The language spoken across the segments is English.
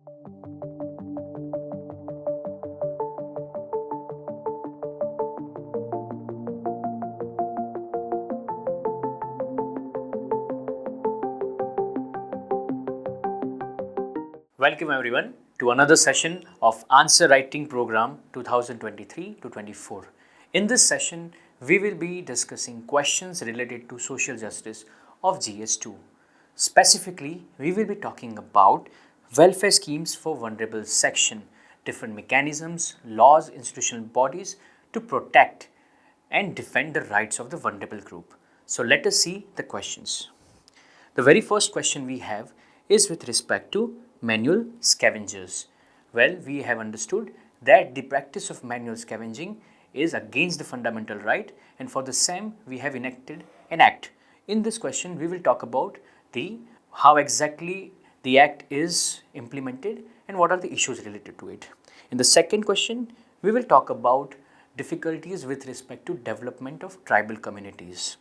Welcome everyone to another session of Answer Writing Program 2023 to 24. In this session, we will be discussing questions related to social justice of GS2. Specifically, we will be talking about welfare schemes for vulnerable section, different mechanisms, laws, institutional bodies to protect and defend the rights of the vulnerable group. So let us see the questions. The very first question we have is with respect to manual scavengers. Well, we have understood that the practice of manual scavenging is against the fundamental right, and for the same we have enacted an act. In this question we will talk about the how exactly the act is implemented and what are the issues related to it. In the second question we will talk about difficulties with respect to development of tribal communities.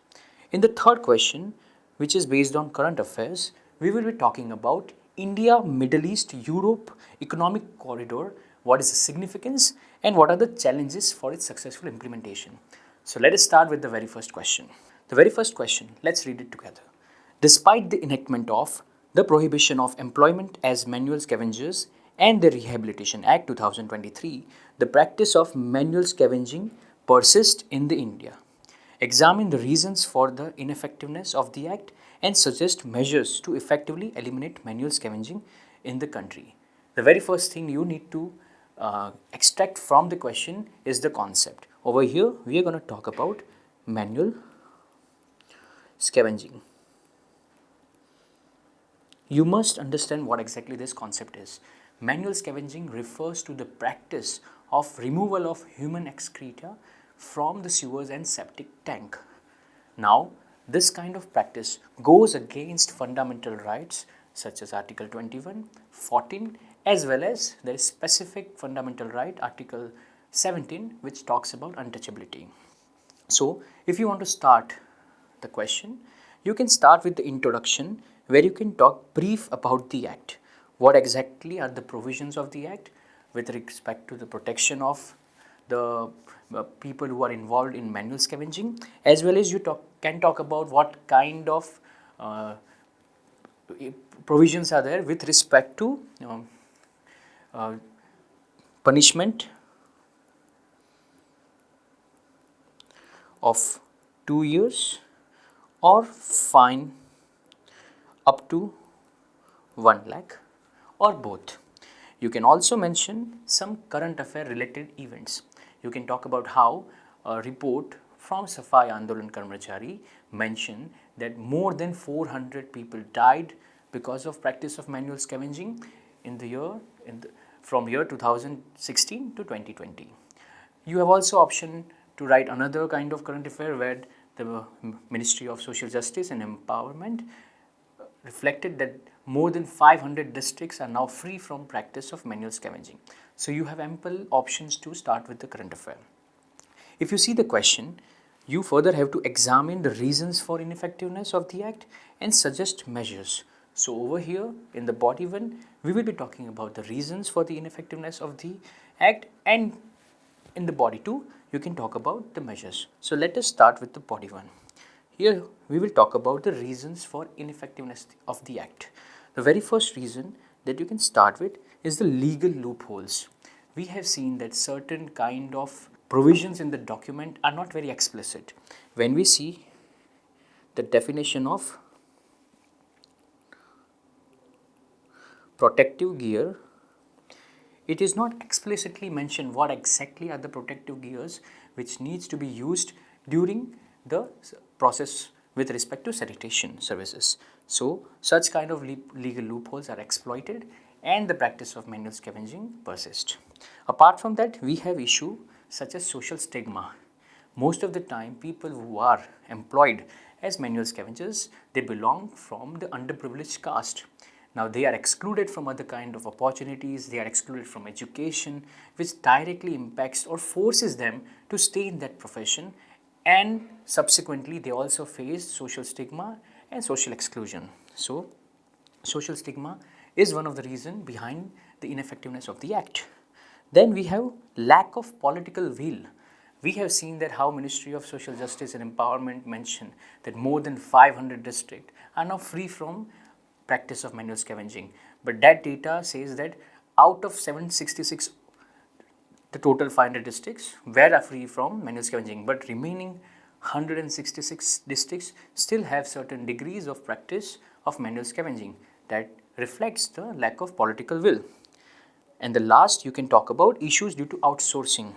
In the third question, which is based on current affairs, we will be talking about India, Middle East, Europe economic corridor, what is the significance and what are the challenges for its successful implementation. So let us start with the very first question. The very first question, let's read it together. Despite the enactment of the Prohibition of Employment as Manual Scavengers and the Rehabilitation Act 2023, the practice of manual scavenging persists in the India. Examine the reasons for the ineffectiveness of the act and suggest measures to effectively eliminate manual scavenging in the country. The very first thing you need to extract from the question is the concept. Over here, we are going to talk about manual scavenging. You must understand what exactly this concept is. Manual scavenging refers to the practice of removal of human excreta from the sewers and septic tank. Now, this kind of practice goes against fundamental rights such as Article 21, 14, as well as there is specific fundamental right Article 17 which talks about untouchability. So, if you want to start the question, you can start with the introduction where you can talk brief about the act. What exactly are the provisions of the act with respect to the protection of the people who are involved in manual scavenging, as well as you can talk about what kind of provisions are there with respect to punishment of 2 years or fine up to 1 lakh or both. You can also mention some current affair related events. You can talk about how a report from Safai Andolan Karmachari mentioned that more than 400 people died because of practice of manual scavenging in the year from year 2016 to 2020. You have also option to write another kind of current affair where the Ministry of Social Justice and Empowerment reflected that more than 500 districts are now free from practice of manual scavenging. So you have ample options to start with the current affair. If you see the question, you further have to examine the reasons for ineffectiveness of the act and suggest measures. So over here in the body 1, we will be talking about the reasons for the ineffectiveness of the act, and in the body 2, you can talk about the measures. So let us start with the body 1. Here we will talk about the reasons for ineffectiveness of the act. The very first reason that you can start with is the legal loopholes. We have seen that certain kind of provisions in the document are not very explicit. When we see the definition of protective gear, it is not explicitly mentioned what exactly are the protective gears which needs to be used during the process with respect to sanitation services. So, such kind of legal loopholes are exploited and the practice of manual scavenging persists. Apart from that, we have issue such as social stigma. Most of the time, people who are employed as manual scavengers, they belong from the underprivileged caste. Now, they are excluded from other kind of opportunities, they are excluded from education, which directly impacts or forces them to stay in that profession, and subsequently they also face social stigma and social exclusion. So, social stigma is one of the reasons behind the ineffectiveness of the act. Then we have lack of political will. We have seen that how Ministry of Social Justice and Empowerment mentioned that more than 500 districts are now free from practice of manual scavenging. But that data says that out of 766, the total 500 districts were free from manual scavenging, but remaining 166 districts still have certain degrees of practice of manual scavenging. That reflects the lack of political will. And the last, you can talk about issues due to outsourcing.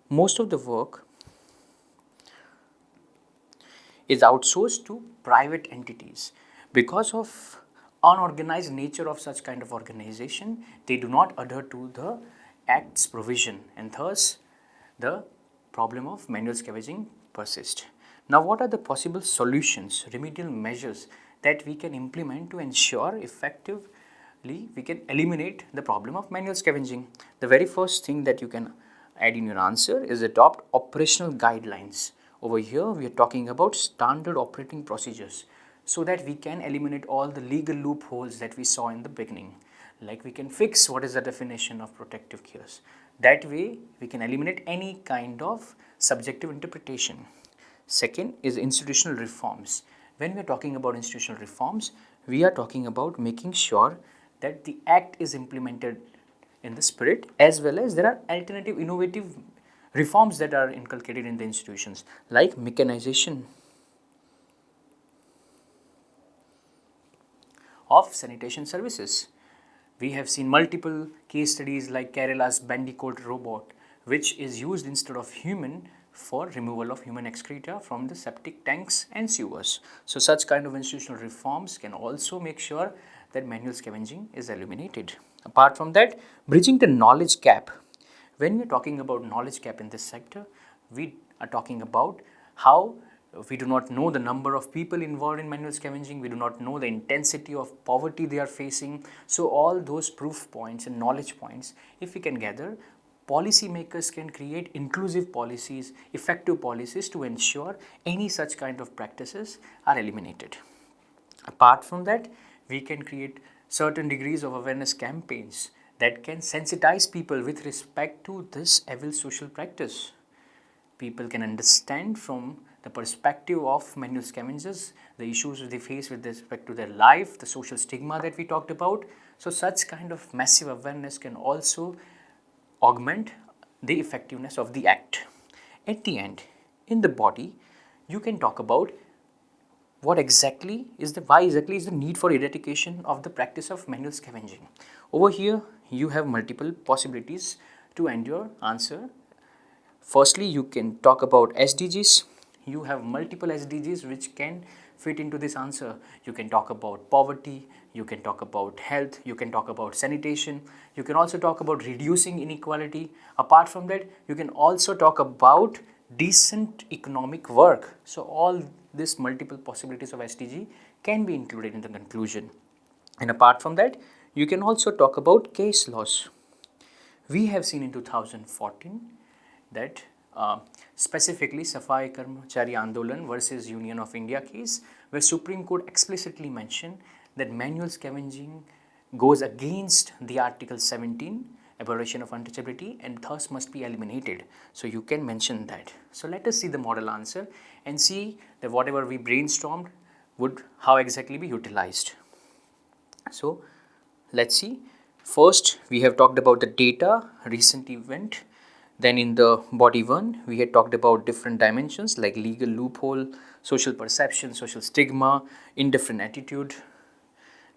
Most of the work is outsourced to private entities. Because of unorganized nature of such kind of organization, they do not adhere to the Act's provision, and thus the problem of manual scavenging persists. Now, what are the possible solutions, remedial measures that we can implement to ensure effectively we can eliminate the problem of manual scavenging? The very first thing that you can add in your answer is adopt operational guidelines. Over here, we are talking about standard operating procedures so that we can eliminate all the legal loopholes that we saw in the beginning. Like we can fix what is the definition of protective gears. That way, we can eliminate any kind of subjective interpretation. Second is institutional reforms. When we are talking about institutional reforms, we are talking about making sure that the Act is implemented in the spirit, as well as there are alternative innovative reforms that are inculcated in the institutions, like mechanization of sanitation services. We have seen multiple case studies like Kerala's Bandicoot robot, which is used instead of human for removal of human excreta from the septic tanks and sewers. So such kind of institutional reforms can also make sure that manual scavenging is eliminated. Apart from that, bridging the knowledge gap. When we are talking about knowledge gap in this sector, we are talking about how we do not know the number of people involved in manual scavenging, we do not know the intensity of poverty they are facing. So all those proof points and knowledge points, if we can gather, policymakers can create inclusive policies, effective policies to ensure any such kind of practices are eliminated. Apart from that, we can create certain degrees of awareness campaigns that can sensitize people with respect to this evil social practice. People can understand from the perspective of manual scavengers the issues they face with respect to their life, the social stigma that we talked about. So such kind of massive awareness can also augment the effectiveness of the Act. At the end, in the body, you can talk about why exactly is the need for eradication of the practice of manual scavenging. Over here, you have multiple possibilities to end your answer. Firstly, you can talk about SDGs. You have multiple SDGs which can fit into this answer. You can talk about poverty, you can talk about health, you can talk about sanitation, you can also talk about reducing inequality. Apart from that, you can also talk about decent economic work. So all these multiple possibilities of SDG can be included in the conclusion. And apart from that, you can also talk about case laws. We have seen in 2014 that specifically Safai Karmachari Andolan versus Union of India case, where Supreme Court explicitly mentioned that manual scavenging goes against the Article 17 abolition of untouchability and thus must be eliminated. So you can mention that. So let us see the model answer and see that whatever we brainstormed would how exactly be utilized. So let's see. First, we have talked about the data, recent event. Then in the body 1, we had talked about different dimensions like legal loophole, social perception, social stigma, indifferent attitude.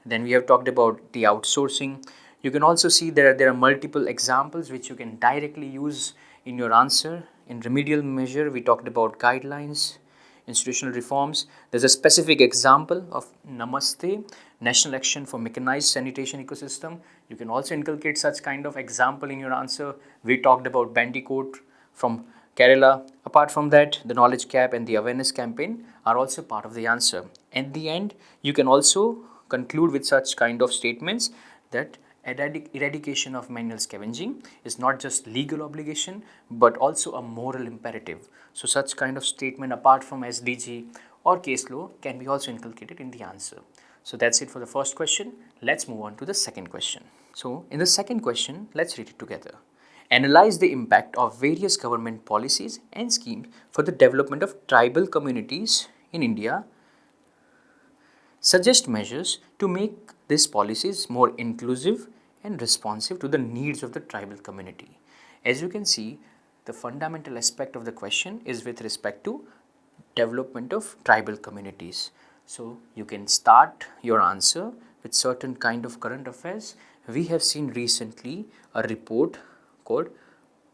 Then we have talked about the outsourcing. You can also see there are multiple examples which you can directly use in your answer. In remedial measure, we talked about guidelines, institutional reforms. There's a specific example of Namaste, National Action for Mechanized Sanitation Ecosystem. You can also inculcate such kind of example in your answer. We talked about Bandicoot from Kerala. Apart from that, the knowledge gap and the awareness campaign are also part of the answer. At the end, you can also conclude with such kind of statements that eradication of manual scavenging is not just legal obligation but also a moral imperative. So such kind of statement apart from SDG or case law can be also inculcated in the answer. So that's it for the first question. Let's move on to the second question. So in the second question, let's read it together. Analyze the impact of various government policies and schemes for the development of tribal communities in India. Suggest measures to make these policies more inclusive and responsive to the needs of the tribal community. As you can see, the fundamental aspect of the question is with respect to development of tribal communities. So you can start your answer with certain kind of current affairs. We have seen recently a report called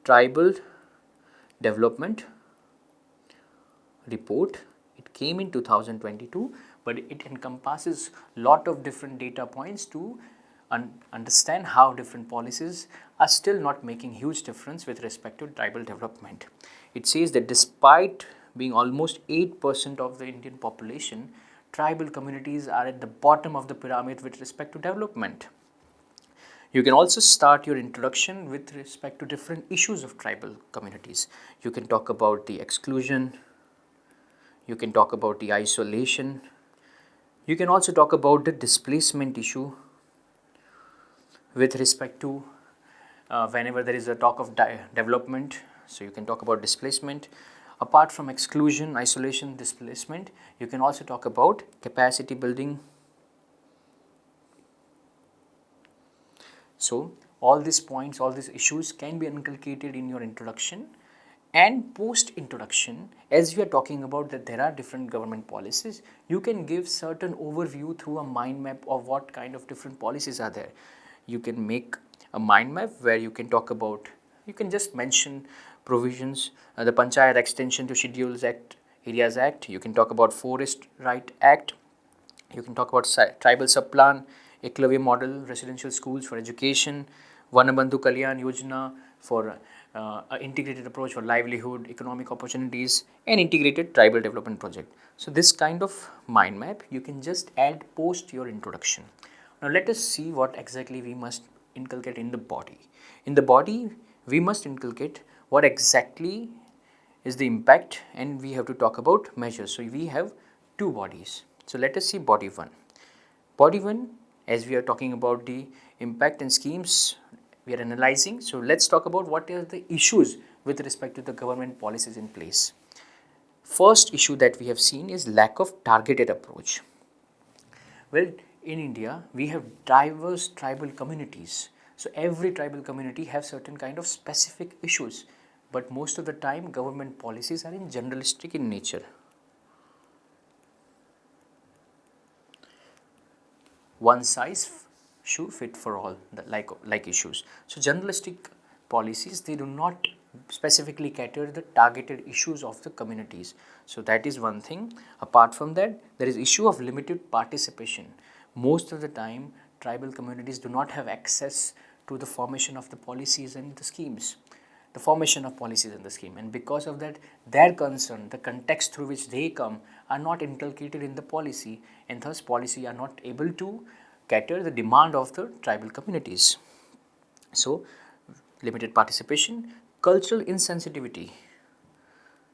Tribal Development Report. It came in 2022, but it encompasses lot of different data points to understand how different policies are still not making huge difference with respect to tribal development. It says that despite being almost 8% of the Indian population, tribal communities are at the bottom of the pyramid with respect to development. You can also start your introduction with respect to different issues of tribal communities. You can talk about the exclusion, you can talk about the isolation, you can also talk about the displacement issue with respect to whenever there is a talk of development. So you can talk about displacement. Apart from exclusion, isolation, displacement, you can also talk about capacity building. So all these points, all these issues can be inculcated in your introduction. And post introduction, as we are talking about that there are different government policies, you can give certain overview through a mind map of what kind of different policies are there. You can make a mind map where you can talk about, you can just mention provisions, the Panchayat Extension to Schedules Act, Areas Act, you can talk about Forest Right Act, you can talk about Tribal Subplan, Eklavya Model, Residential Schools for Education, Vanabandhu Kalyan Yojana for integrated approach for livelihood, economic opportunities, and integrated tribal development project. So this kind of mind map you can just add post your introduction. Now let us see what exactly we must inculcate in the body. In the body, we must inculcate what exactly is the impact, and we have to talk about measures. So we have two bodies. So let us see body 1. Body 1, as we are talking about the impact and schemes we are analyzing. So let's talk about what are the issues with respect to the government policies in place. First issue that we have seen is lack of targeted approach. Well, in India, we have diverse tribal communities. So every tribal community has certain kind of specific issues, but most of the time government policies are in generalistic in nature. One size shoe fit for all, the like issues. So generalistic policies, they do not specifically cater the targeted issues of the communities. So that is one thing. Apart from that, there is issue of limited participation. Most of the time, tribal communities do not have access to the formation of the policies and the schemes. The formation of policies in the scheme, and because of that, their concern, the context through which they come, are not inculcated in the policy, and thus policy are not able to cater the demand of the tribal communities. So limited participation, cultural insensitivity.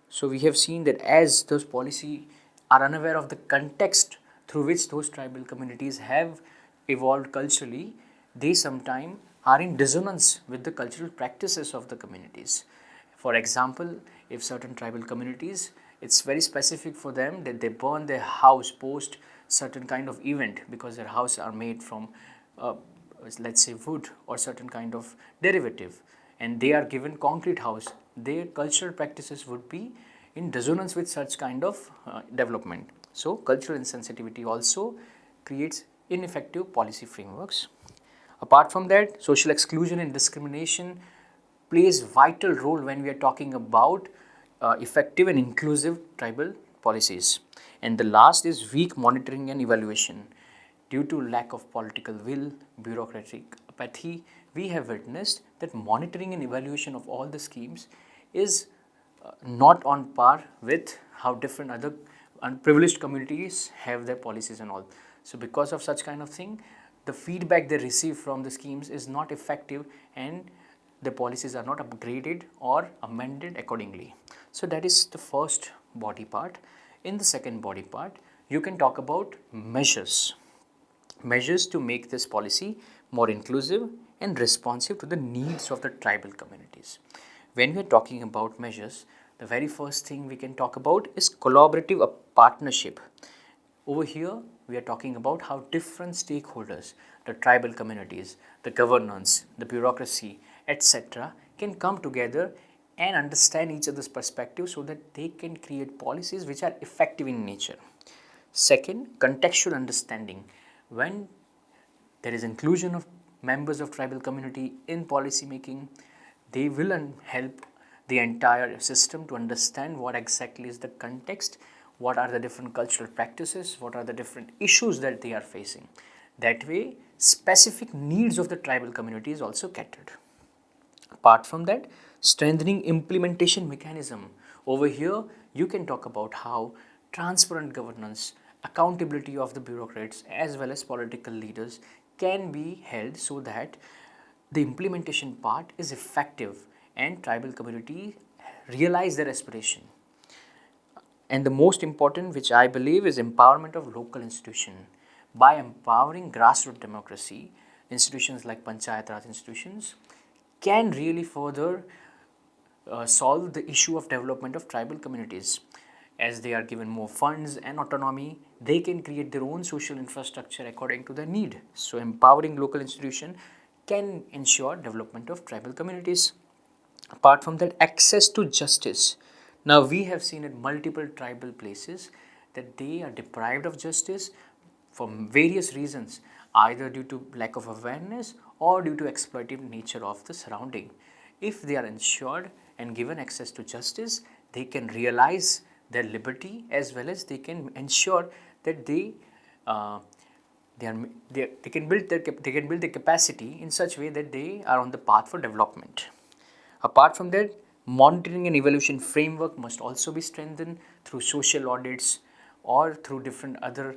So we have seen that as those policy are unaware of the context through which those tribal communities have evolved culturally, they sometimes are in dissonance with the cultural practices of the communities. For example, if certain tribal communities, it's very specific for them that they burn their house post certain kind of event because their house are made from let's say wood or certain kind of derivative, and they are given concrete house, their cultural practices would be in dissonance with such kind of development. So cultural insensitivity also creates ineffective policy frameworks. Apart from that, social exclusion and discrimination plays vital role when we are talking about effective and inclusive tribal policies. And the last is weak monitoring and evaluation. Due to lack of political will, bureaucratic apathy, we have witnessed that monitoring and evaluation of all the schemes is not on par with how different other unprivileged communities have their policies and all. So because of such kind of thing, the feedback they receive from the schemes is not effective, and the policies are not upgraded or amended accordingly. So that is the first body part. In the second body part, you can talk about measures. measures to make this policy more inclusive and responsive to the needs of the tribal communities. When we are talking about measures, the very first thing we can talk about is collaborative partnership. Over here, we are talking about how different stakeholders, the tribal communities, the governance, the bureaucracy, etc., can come together and understand each other's perspective so that they can create policies which are effective in nature. Second, contextual understanding. When there is inclusion of members of tribal community in policy making, they will help the entire system to understand what exactly is the context, what are the different cultural practices, what are the different issues that they are facing. That way, specific needs of the tribal community is also catered. Apart from that, strengthening implementation mechanism. Over here, you can talk about how transparent governance, accountability of the bureaucrats as well as political leaders can be held so that the implementation part is effective and tribal community realize their aspiration. And the most important, which I believe, is empowerment of local institution. By empowering grassroots democracy, institutions like Panchayat Raj institutions can really further solve the issue of development of tribal communities. As they are given more funds and autonomy, they can create their own social infrastructure according to their need. So empowering local institution can ensure development of tribal communities. Apart from that, access to justice. Now we have seen in multiple tribal places that they are deprived of justice for various reasons, either due to lack of awareness or due to exploitative nature of the surrounding. If they are ensured and given access to justice, they can realize their liberty as well as they can ensure that they can build their capacity in such way that they are on the path for development. Apart from that, monitoring and evaluation framework must also be strengthened through social audits or through different other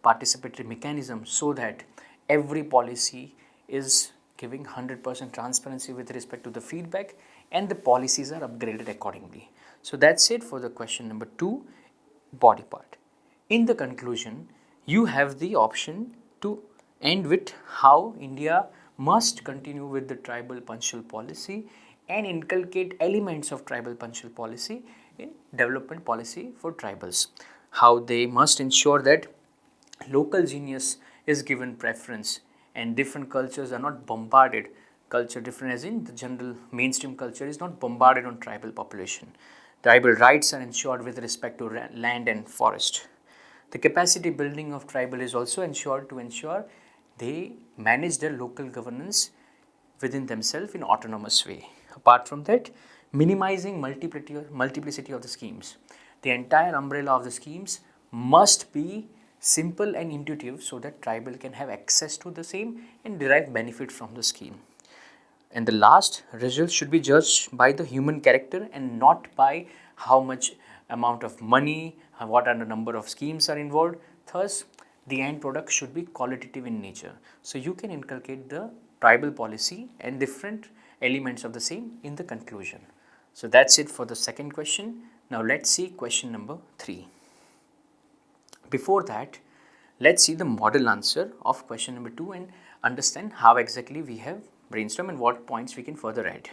participatory mechanisms so that every policy is giving 100% transparency with respect to the feedback and the policies are upgraded accordingly. So that's it for the question number 2, body part. In the conclusion, you have the option to end with how India must continue with the tribal punctual policy and inculcate elements of tribal punctual policy in development policy for tribals. How they must ensure that local genius is given preference and different cultures are not bombarded. Culture different as in the general mainstream culture is not bombarded on tribal population. Tribal rights are ensured with respect to land and forest. The capacity building of tribal is also ensured to ensure they manage their local governance within themselves in autonomous way. Apart from that, minimizing multiplicity of the schemes. The entire umbrella of the schemes must be simple and intuitive so that tribal can have access to the same and derive benefit from the scheme. And the last, results should be judged by the human character and not by how much amount of money, what are the number of schemes are involved. Thus, the end product should be qualitative in nature. So you can inculcate the tribal policy and different elements of the same in the conclusion. So that's it for the second question. Now let's see question number 3. Before that, let's see the model answer of question number 2 and understand how exactly we have brainstormed and what points we can further add.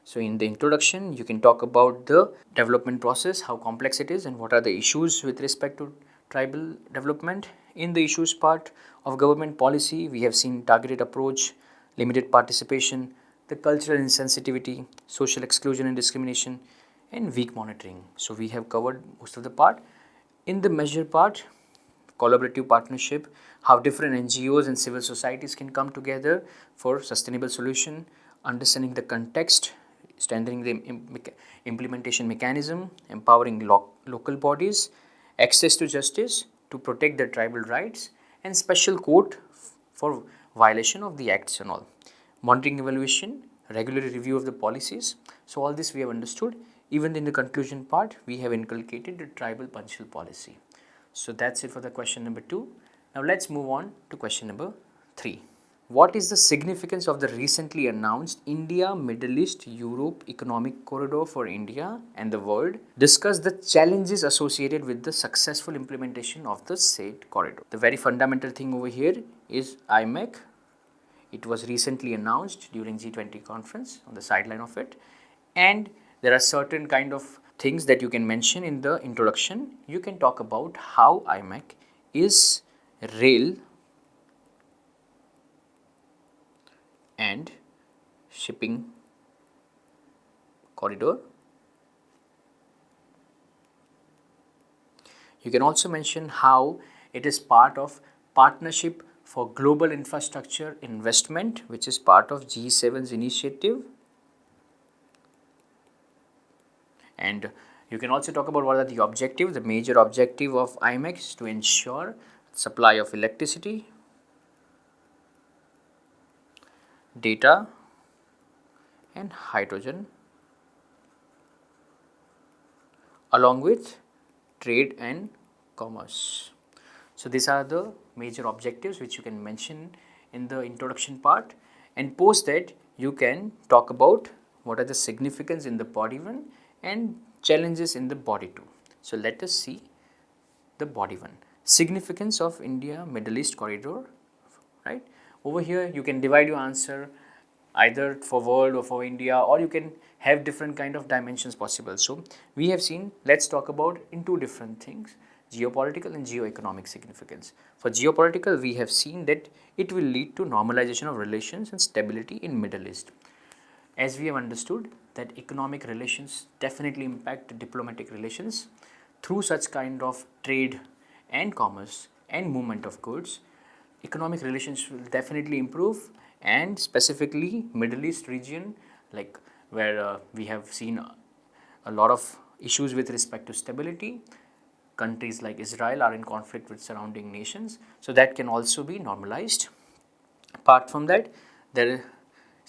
So in the introduction, you can talk about the development process, how complex it is and what are the issues with respect to tribal development. In the issues part of government policy, we have seen targeted approach, limited participation, the cultural insensitivity, social exclusion and discrimination, and weak monitoring. So we have covered most of the part. In the measure part, collaborative partnership, how different NGOs and civil societies can come together for sustainable solution, understanding the context, strengthening the implementation mechanism, empowering local bodies, access to justice to protect the tribal rights, and special court for violation of the acts and all. Monitoring evaluation, regular review of the policies. So all this we have understood. Even in the conclusion part, we have inculcated the tribal punctual policy. So that's it for the question number 2. Now let's move on to question number 3. what is the significance of the recently announced India, Middle East, Europe Economic Corridor for India and the world? Discuss the challenges associated with the successful implementation of the said corridor. The very fundamental thing over here is IMEC. It was recently announced during G20 conference on the sideline of it, and there are certain kind of things that you can mention in the introduction. You can talk about how IMEC is rail and shipping corridor. You can also mention how it is part of Partnership for Global Infrastructure Investment, which is part of G7's initiative. And you can also talk about what are the objectives. The major objective of IMEC is to ensure supply of electricity, data and hydrogen, along with trade and commerce. So these are the major objectives which you can mention in the introduction part, and post that you can talk about what are the significance in the body 1 and challenges in the body 2. So let us see the body 1. Significance of India Middle East corridor, right? Over here you can divide your answer either for world or for India, or you can have different kind of dimensions possible. So we have seen, let's talk about in two different things, geopolitical and geoeconomic significance. For geopolitical, we have seen that it will lead to normalization of relations and stability in Middle East. As we have understood that economic relations definitely impact diplomatic relations through such kind of trade and commerce and movement of goods. Economic relations will definitely improve, and specifically Middle East region, like where we have seen a lot of issues with respect to stability. Countries like Israel are in conflict with surrounding nations, so that can also be normalized. Apart from that, there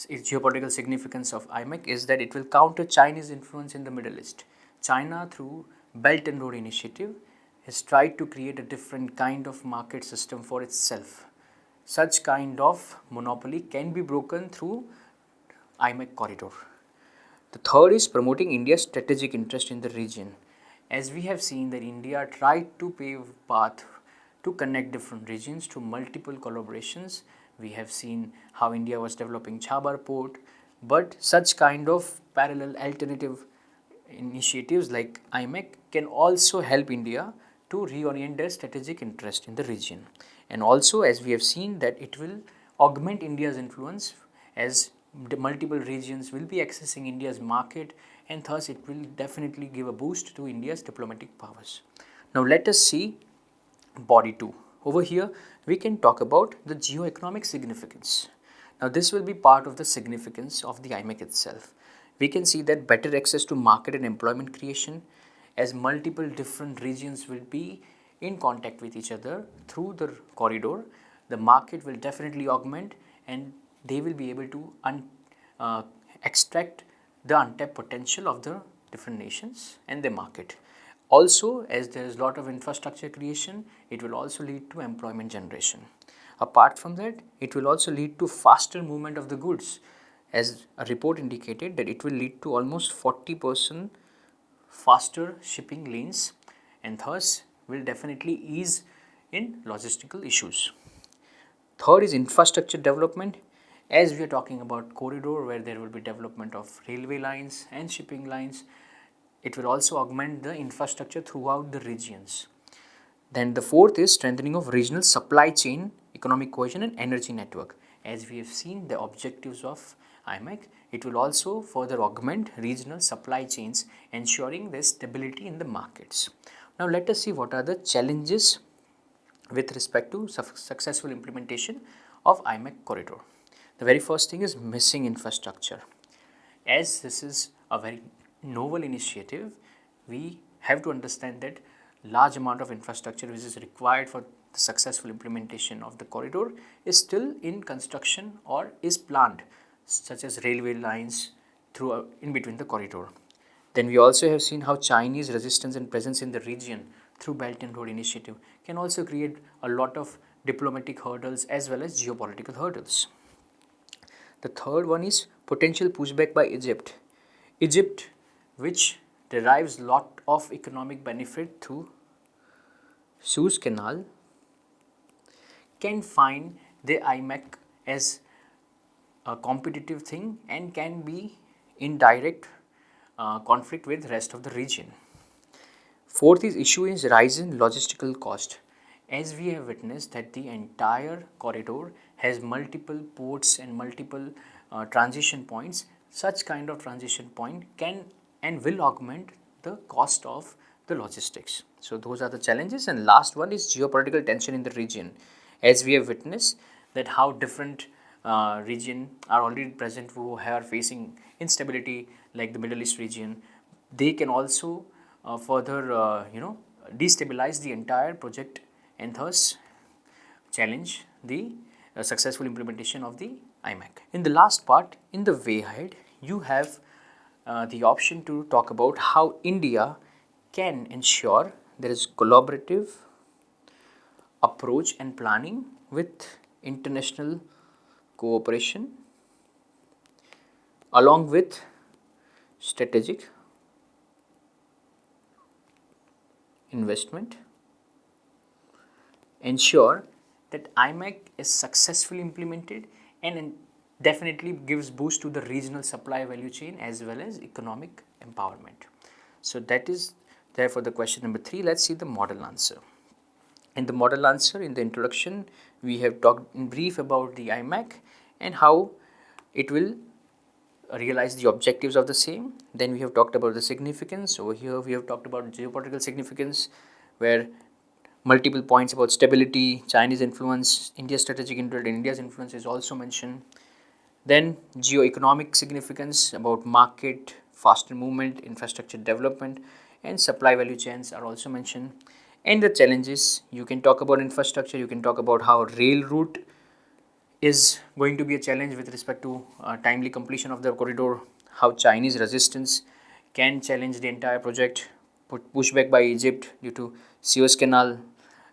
is geopolitical significance of IMEC is that it will counter Chinese influence in the Middle East. China, through Belt and Road Initiative, has tried to create a different kind of market system for itself. Such kind of monopoly can be broken through IMEC corridor. The third is promoting India's strategic interest in the region. As we have seen that India tried to pave path to connect different regions through multiple collaborations. We have seen how India was developing Chabar port, but such kind of parallel alternative initiatives like IMEC can also help India to reorient their strategic interest in the region. And also, as we have seen, that it will augment India's influence as the multiple regions will be accessing India's market, and thus it will definitely give a boost to India's diplomatic powers. Now let us see body 2. Over here we can talk about the geoeconomic significance. Now this will be part of the significance of the IMEC itself. We can see that better access to market and employment creation, as multiple different regions will be in contact with each other through the corridor. The market will definitely augment, and they will be able to extract the untapped potential of the different nations and their market. Also, as there is a lot of infrastructure creation, it will also lead to employment generation. Apart from that, it will also lead to faster movement of the goods, as a report indicated that it will lead to almost 40% faster shipping lanes, and thus will definitely ease in logistical issues. Third is infrastructure development. As we are talking about corridor where there will be development of railway lines and shipping lines, it will also augment the infrastructure throughout the regions. Then the fourth is strengthening of regional supply chain, economic cohesion and energy network. As we have seen the objectives of IMEC, it will also further augment regional supply chains, ensuring their stability in the markets. Now let us see what are the challenges with respect to successful implementation of IMEC corridor. The very first thing is missing infrastructure. As this is a very novel initiative, we have to understand that large amount of infrastructure which is required for the successful implementation of the corridor is still in construction or is planned, such as railway lines through in between the corridor. Then we also have seen how Chinese resistance and presence in the region through Belt and Road Initiative can also create a lot of diplomatic hurdles as well as geopolitical hurdles. The third one is potential pushback by Egypt. Egypt, which derives lot of economic benefit through Suez Canal, can find the IMEC as a competitive thing and can be in direct conflict with rest of the region. Fourth is issue is rise in logistical cost. As we have witnessed that the entire corridor has multiple ports and multiple transition points, such kind of transition point can and will augment the cost of the logistics. So those are the challenges. And last one is geopolitical tension in the region. As we have witnessed that how different region are already present who are facing instability, like the Middle East region, they can also further destabilize the entire project and thus challenge the successful implementation of the IMEC. In the last part, in the way ahead, you have the option to talk about how India can ensure there is collaborative approach and planning with international cooperation along with strategic investment, ensure that IMEC is successfully implemented and definitely gives boost to the regional supply value chain as well as economic empowerment. So that is there for the question number 3. Let's see the model answer. In the model answer, in the introduction, we have talked in brief about the IMEC and how it will realize the objectives of the same. Then we have talked about the significance. Over here we have talked about geopolitical significance, where multiple points about stability, Chinese influence, India's strategic interest and India's influence is also mentioned. Then geo-economic significance about market, faster movement, infrastructure development and supply value chains are also mentioned. And the challenges, you can talk about infrastructure, you can talk about how rail route is going to be a challenge with respect to timely completion of the corridor, how Chinese resistance can challenge the entire project, pushback by Egypt due to Suez Canal,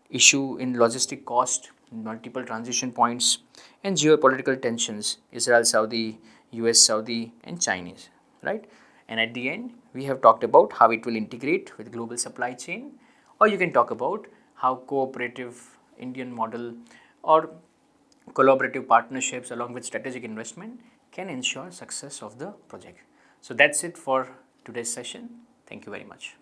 issue in logistic cost, multiple transition points, and geopolitical tensions, Israel, Saudi, US, Saudi, and Chinese, right? And at the end, we have talked about how it will integrate with global supply chain, or you can talk about how cooperative Indian model or collaborative partnerships along with strategic investment can ensure success of the project. So that's it for today's session. Thank you very much.